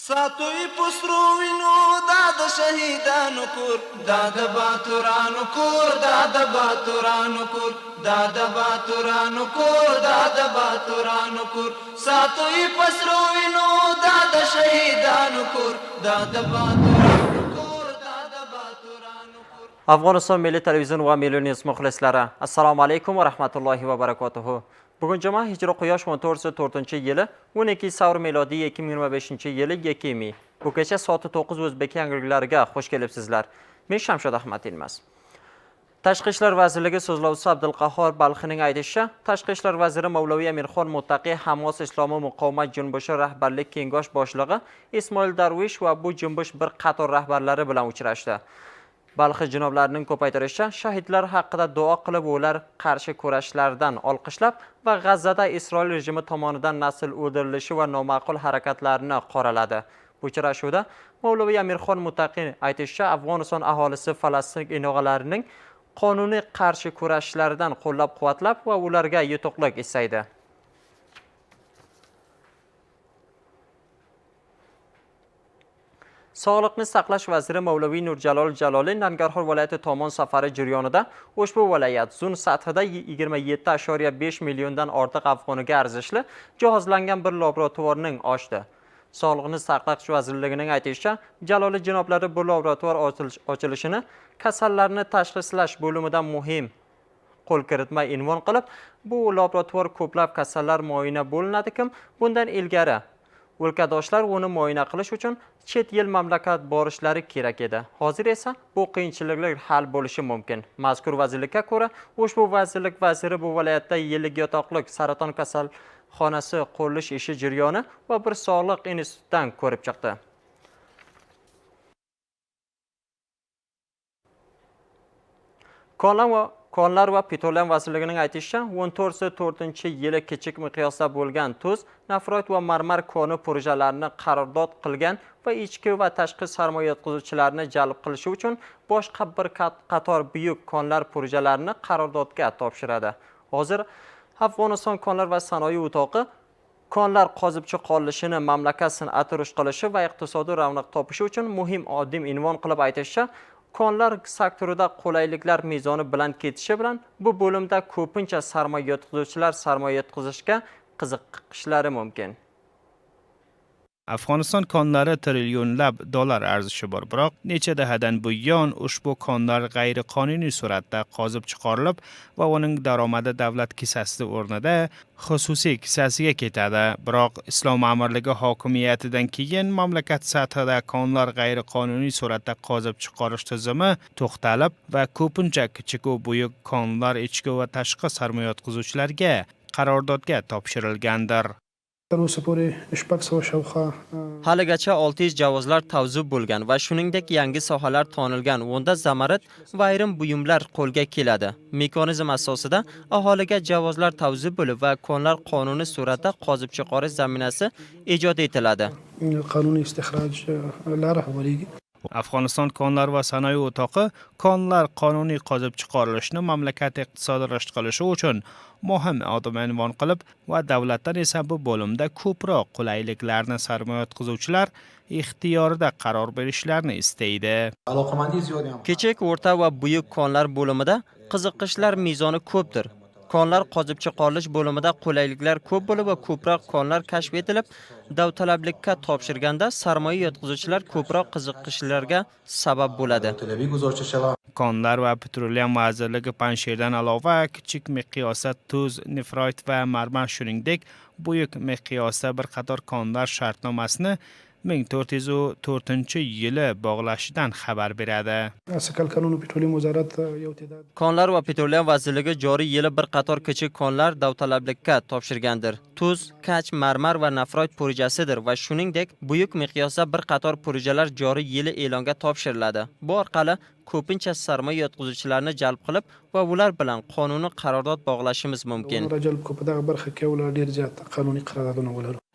ساتوی پسرو وینو دا د شهیدانو کور دا د باتورانو کور دا د باتورانو کور دا د باتورانو کور دا د باتورانو کور ساتوی پسرو وینو دا د شهیدانو کور دا د باتورانو کور دا د باتورانو کور. Afg'oniston Milliy televizion va Milliy News muxlislari, assalomu alaykum va rahmatullohi va barakatuh. Bugun juma Hijri Quyosh 1404-yili 12 Savr milodiy 2025-yili Yakimi. Bu kecha soat 9 o'zbek yangiliklarga xush kelibsizlar. Men Shamshod Ahmad Ilmas. Tashqi ishlar vazirligi so'zlovchisi Abdulqahhor Balxining aytishicha, Tashqi ishlar vaziri Mavloviy Amirxon Muttaqi Hamas Islomiy muqomat junbushi rahbarlik kengash boshlig'i Ismoil Darvish va bu junbush bir qator rahbarlari bilan uchrashdi. Balxi janoblarining ko'paytirishicha, shahidlar haqida duo qilib, ular qarshi kurashlardan olqishlab va G'azzada Isroil rejimi tomonidan nasl o'ldirilishi va noma'qul harakatlarini qoraladi. Bu uchrashuvda Mavloviy Amirxon Muttaqi aytishicha, Afg'oniston aholisi Falastin inoqalarining qonuniy qarshi kurashlaridan qo'llab-quvvatlab va ularga yutuqlik istaydi. Sog'liqni saqlash vaziri Mavloviy Nurjalol Jaloliy Nangarxon viloyati tomon safari jarayonida ushbu viloyat zon sathida 27,5 milliondan ortiq afg'oniga arzishli jihozlangan bir laboratorning ochdi. Sog'liqni saqlash vazirligining aytishicha, Jaloliy janoblari bu laborator ochilishini kasallarni tashxislash bo'limidan muhim qo'l kiritmay unvon qilib, bu laborator ko'plab kasallar muayana bo'linadikim, bundan ilgari o'lkadoshlar uni muayana qilish uchun chet yil mamlakat borishlari kerak edi. Hozir esa bu qiyinchiliklar hal bo'lishi mumkin. Mazkur vazirlikka ko'ra, ushbu vazirlik vaziri bu viloyatda yillik yotoqlik saraton kasalxonasi qurilish ishi jarayoni va bir sog'liq institutidan ko'rib chiqdi. Konlar va petrolium vazirligining aytishicha, 1404-yili kichik miqyosda bo'lgan tuz, nafroit va marmar koni projelarini qarardod qilgan va ichki va tashqi sarmoya yetkazuvchilarni jalb qilish uchun boshqa bir qator buyuk konlar projelarini qarardodga topshiradi. Hozir Afg'oniston konlar va sanoat o'toqi konlar qozib chiqarilishini mamlakat san'ati rivoj qilishi va iqtisodiy ravnaq topishi uchun muhim odim unvon qilib aytishicha, konlar sektorida qulayliklar mezoni bilan ketishi bilan bu bo'limda ko'pincha sarmoya yetkazuvchilar sarmoya yetkazishga qiziqishlari mumkin. Afg'oniston konlari trillionlab dollar arzishi bor, biroq necha dahadan buyon ushbu konlar g'ayriqonuniy suratda qozib chiqarilib va uning daromadi davlat kissasi o'rnida xususiy kissasiga ketadi. Biroq Islom amirligi hokimiyatidan keyin mamlakat sathida konlar g'ayriqonuniy suratda qozib chiqarish tizimi to'xtalib va ko'pincha kichik va buyuk konlar ichki va tashqi sarmoya yetkazuvchilarga qararodga topshirilgandir. Haligacha 600 javozlar tavzib bo'lgan va shuningdek yangi sohalar tonilgan, unda zamarat va ayrim buyumlar qo'lga keladi. Mexanizm asosida aholiga javozlar tavzib bo'lib va konlar qonuniy suratda qozib chiqarish zaminasi ijod etiladi. Afg'oniston konlar va sanoat o'toqi konlar qonuniy qozib chiqarilishini mamlakat iqtisodi rivoj qilishi uchun muhim odim unvon qilib va davlatdan esa bu bo'limda ko'proq qulayliklarni sarmoya yetkazuvchilar ixtiyorida qaror berishlarini istaydi. Kichik, o'rta va buyuk konlar bo'limida qiziqishlar mezoni ko'pdir. Konlar qozib chiqarilish bo'limida qulayliklar ko'p bo'lib va ko'proq konlar kashf etilib, davtalablikka topshirganda sarmoya yetkazuvchilar ko'proq qiziqishlarga sabab bo'ladi. Konlar va petrolium vazirligi Panjshirdan alova kichik miqyosda tuz, nefroit va marmar, shuningdek buyuk miqyosda bir qator konlar shartnomasini 1404-yili bog'lashidan xabar beradi. Konlar va petrolium vazirligi joriy yili bir qator kichik konlar davtalablikka topshirgandir. Tuz, kach, marmar va nafroit projasidir va shuningdek buyuk miqyosda bir qator projalar joriy yili e'longa topshiriladi. Bu orqali ko'pincha sarmoya yetkazuvchilarni jalb qilib va ular bilan qonuniy qararodod bog'lashimiz mumkin.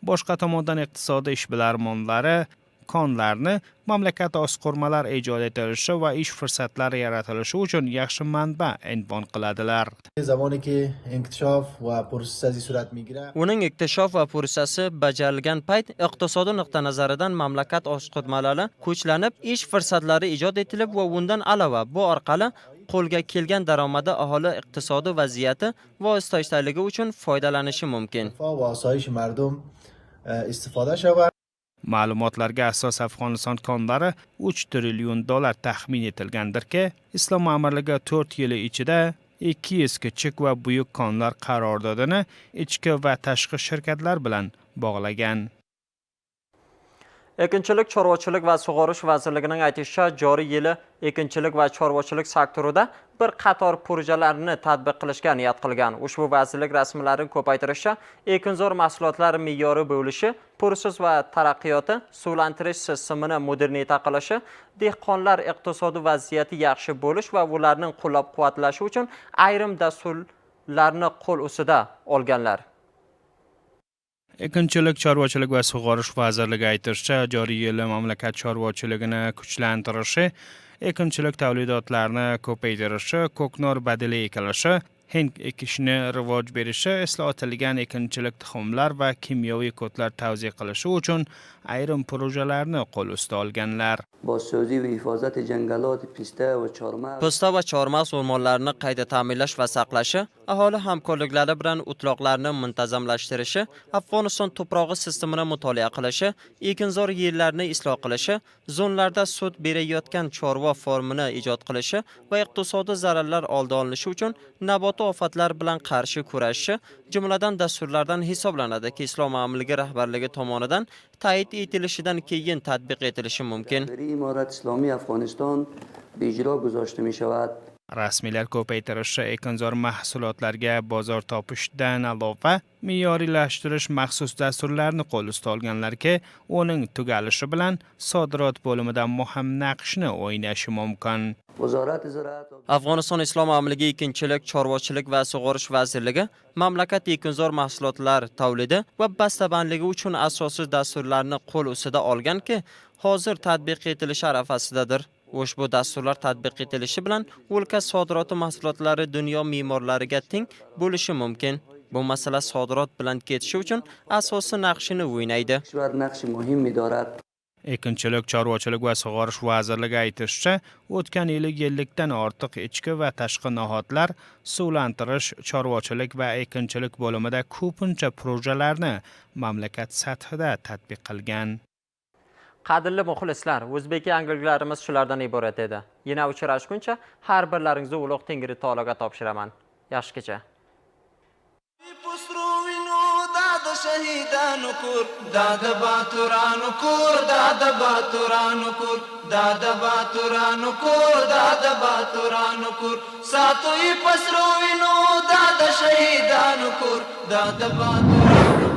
Boshqa tomondan iqtisodiy ishbilarmonlari konlarni mamlakat osqurmalar ijod etilishi va ish fursatlari yaratilishi uchun yaxshi manba unvon qiladilar. زمانی که انکشاف و پروسس از این صورت میگیره Uning inkishof va fursasi bajarilgan payt iqtisodiy nuqtai nazaridan mamlakat osqurmalari kuchlanib, ish fursatlari ijod etilib va undan alava bu orqali qo'lga kelgan daromadi aholi iqtisodiy vaziyati va osoyishtaligi uchun foydalanishi mumkin. و آسایش مردم استفاده شود. Ma'lumotlarga asos Afg'oniston konlari 3 trillion dollar taxmin etilgandirki, Islom Amirligi 4 yil ichida 200 kichik va buyuk konlar qararodini ichki va tashqi shirkatlar bilan bog'lagan. Ekinchilik, chorvachilik va sug'orish vazirligining aytishicha, joriy yili ekinchilik va chorvachilik sektorida bir qator projelarni tatbiq qilishga niyat qilgan. Ushbu vazirlik rasmiylarining ko'paytirishicha, ekinzor mahsulotlar me'yori bo'lishi, pursiz va taraqqiyoti, suvlantirish tizimini modernita qilishi, dehqonlar iqtisodiy vaziyati yaxshi bo'lish va ularning qo'llab-quvvatlashi uchun ayrim dasturlarni qo'l ustida olganlar. Ekinchilik, chorvachilik va sug'orish vazirligi aytishicha, joriy yil mamlakat chorvachiligini kuchlantirishi, ekinchilik tavlidotlarini ko'paytirishi, ko'knor badili ekilishi, hind ekishni rivoj berishi, isloh etilgan ekinchilik tuxumlar va kimyoviy kodlar tavsiya qilishi uchun ayrim projelarni qo'l ustiga olganlar. بازسازی و حفاظت جنگلات پیسته و چهارمغز Pista va chormaz o'rmonlarini qayta ta'minlash va saqlashi, aholi hamkorliklari bilan o'tloqlarni muntazamlashtirishi, Afg'oniston tuprog'i tizimini mutolaa qilishi, ekinzor yerlarni isloh qilishi, zonlarda sut berayotgan chorva formini ijod qilishi va iqtisodiy zararlar oldi olinishi uchun nabotiy ofatlar bilan qarshi kurashishi jumladan dasturlardan hisoblanadi-ki, Islom Amirligi rahbarligi tomonidan ta'yid etilishidan keyin tatbiq etilishi mumkin. امارت اسلامی افغانستان به اجرا گذاشته می شود. Rasmiylar ko'paytirishi ekinzor mahsulotlarga bozor topishdan alova me'yoriylashtirish maxsus dasturlarni qo'l ustiga olganlarga uning tugalishi bilan sodirot bo'limida muhim naqshni o'ynashi mumkin. وزارت زراعت و Afg'oniston Islom Amirligi ekinchilik, chorvachilik va sug'orish vazirligi mamlakat ekinzor mahsulotlar tavlidi va bastabandligi uchun asosiy dasturlarni qo'l ustida olganki, hozir tatbiq etilishi arafasidadir. Ushbu dasturlar tatbiq etilishi bilan o'lka sodiroti mahsulotlari dunyo me'morlariga teng bo'lishi mumkin. Bu masala sodirot bilan ketishi uchun asosiy naqshini o'ynaydi. کشور نقش مهمی دارد. Ekinchilik, chorvachilik va sug'orish vazirligi aytishicha, o'tgan yili yillikdan ortiq ichki va tashqi nohotlar suvlantirish, chorvachilik va ekinchilik bo'limida ko'pincha projelarni mamlakat sathida tatbiq qilgan. Qadrli muxlislar, o'zbek yangiliklarimiz shulardan iborat edi. Yana uchrashguncha har birlaringizni ulug' Tengri taologa topshiraman. Yaxshi kecha. شهیدانو کور داد باتورانو کور داد باتورانو کور داد باتورانو کور داد باتورانو کور ساتوی پسرو وینو داد شهیدانو کور داد باتورانو